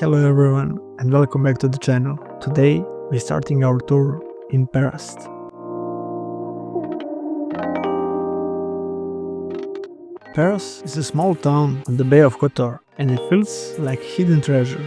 Hello everyone and welcome back to the channel. Today we're starting our tour in Perast. Perast is a small town on the Bay of Kotor and it feels like hidden treasure.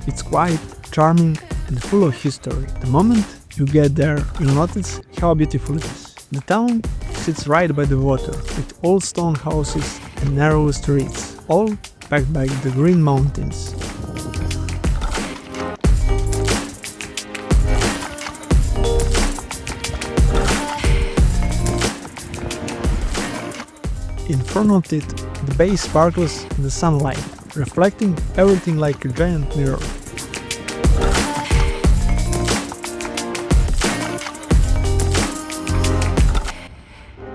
It's quiet, charming and full of history. The moment you get there, you'll notice how beautiful it is. The town sits right by the water, with old stone houses and narrow streets, all backed by the green mountains. In front of it, the bay sparkles in the sunlight, reflecting everything like a giant mirror.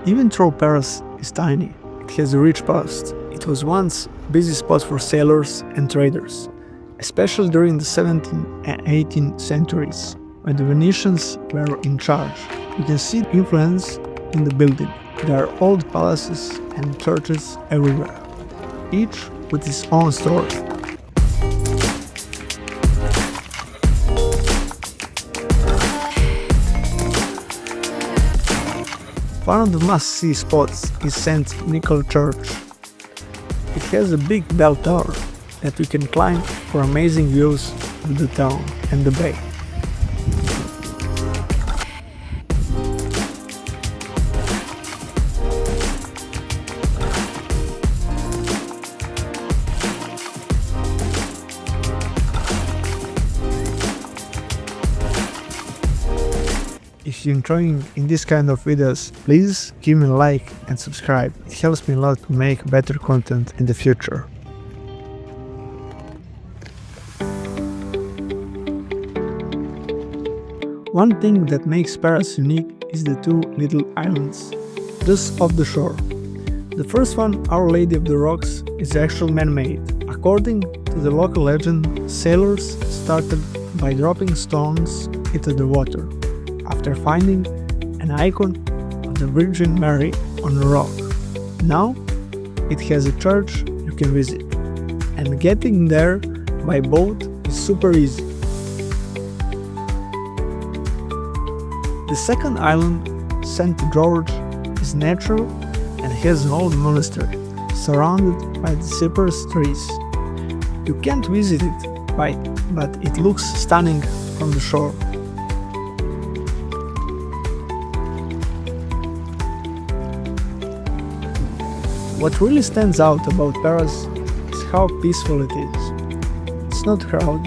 Even though Perast is tiny, it has a rich past. It was once a busy spot for sailors and traders, especially during the 17th and 18th centuries, when the Venetians were in charge. You can see the influence in the building. There are old palaces and churches everywhere, each with its own story. One of the must-see spots is St. Nicholas Church. It has a big bell tower that we can climb for amazing views of the town and the bay. If you're enjoying this kind of videos, please give me a like and subscribe. It helps me a lot to make better content in the future. One thing that makes Perast unique is the two little islands, just off the shore. The first one, Our Lady of the Rocks, is actually man-made. According to the local legend, sailors started by dropping stones into the water, after finding an icon of the Virgin Mary on a rock. Now it has a church you can visit, and getting there by boat is super easy. The second island, St. George, is natural and has an old monastery surrounded by the cypress trees. You can't visit it, but it looks stunning from the shore. What really stands out about Perast is how peaceful it is. It's not crowded,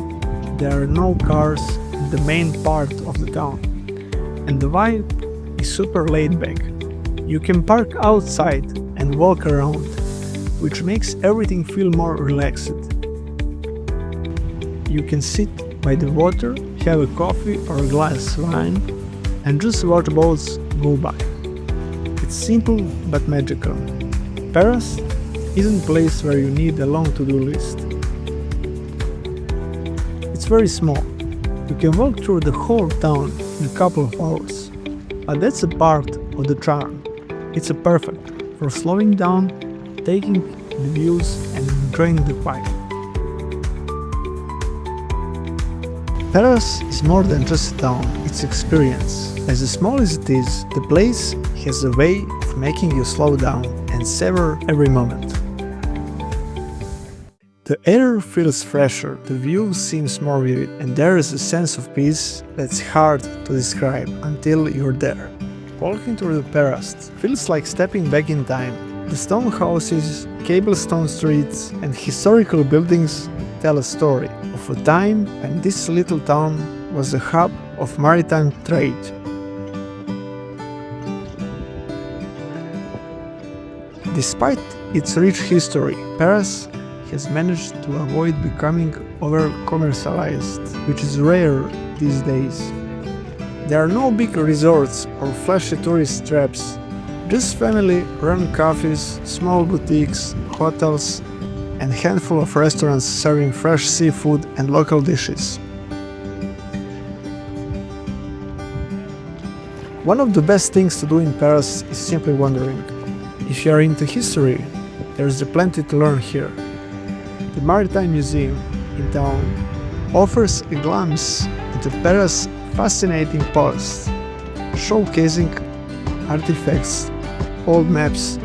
there are no cars in the main part of the town, and the vibe is super laid back. You can park outside and walk around, which makes everything feel more relaxed. You can sit by the water, have a coffee or a glass of wine, and just watch boats go by. It's simple but magical. Perast isn't a place where you need a long to-do list. It's very small. You can walk through the whole town in a couple of hours. But that's a part of the charm. It's perfect for slowing down, taking the views and enjoying the vibe. Perast is more than just a town, it's experience. As small as it is, the place has a way of making you slow down and savor every moment. The air feels fresher, the view seems more vivid, and there is a sense of peace that's hard to describe until you're there. Walking through the Perast feels like stepping back in time. The stone houses, cobblestone streets, and historical buildings tell a story of a time when this little town was a hub of maritime trade. Despite its rich history, Perast has managed to avoid becoming over-commercialized, which is rare these days. There are no big resorts or flashy tourist traps, just family-run cafes, small boutiques, hotels, and a handful of restaurants serving fresh seafood and local dishes. One of the best things to do in Paris is simply wandering. If you are into history, there is plenty to learn here. The Maritime Museum in town offers a glimpse into Paris' fascinating past, showcasing artifacts, old maps,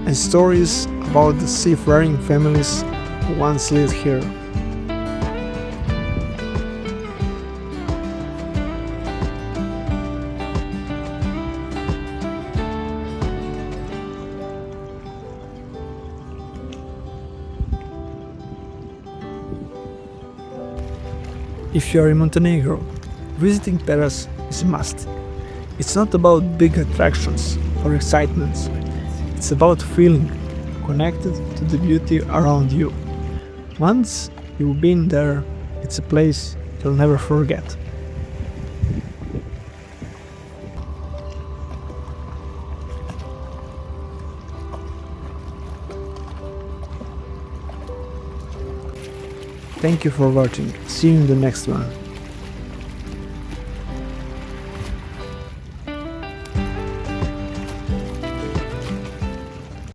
and stories about the seafaring families who once lived here. If you are in Montenegro, visiting Perast is a must. It's not about big attractions or excitements, it's about feeling connected to the beauty around you. Once you've been there, it's a place you'll never forget. Thank you for watching. See you in the next one.